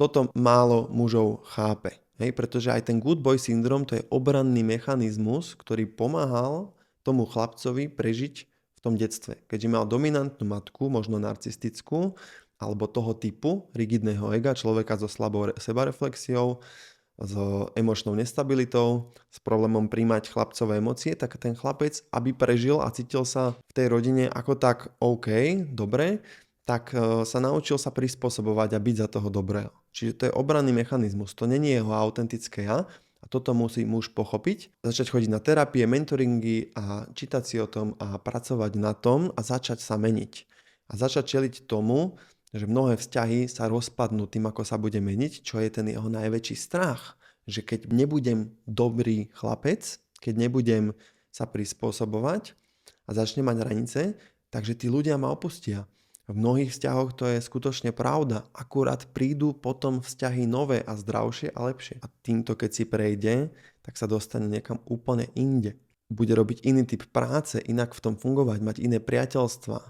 toto málo mužov chápe. Hej, pretože aj ten good boy syndrom to je obranný mechanizmus, ktorý pomáhal tomu chlapcovi prežiť v tom detstve. Keďže mal dominantnú matku, možno narcistickú, alebo toho typu rigidného ega, človeka so slabou sebareflexiou, s emočnou nestabilitou, s problémom príjmať chlapcové emócie, tak ten chlapec, aby prežil a cítil sa v tej rodine ako tak OK, dobre, tak sa naučil sa prispôsobovať a byť za toho dobrého. Čiže to je obranný mechanizmus, to není jeho autentické ja a toto musí muž pochopiť, začať chodiť na terapie, mentoringy a čítať si o tom a pracovať na tom a začať sa meniť. A začať čeliť tomu, že mnohé vzťahy sa rozpadnú tým, ako sa bude meniť, čo je ten jeho najväčší strach. Že keď nebudem dobrý chlapec, keď nebudem sa prispôsobovať a začnem mať hranice, takže tí ľudia ma opustia. V mnohých vzťahoch to je skutočne pravda. Akurát prídu potom vzťahy nové a zdravšie a lepšie. A týmto, keď si prejde, tak sa dostane niekam úplne inde. Bude robiť iný typ práce, inak v tom fungovať, mať iné priateľstvá.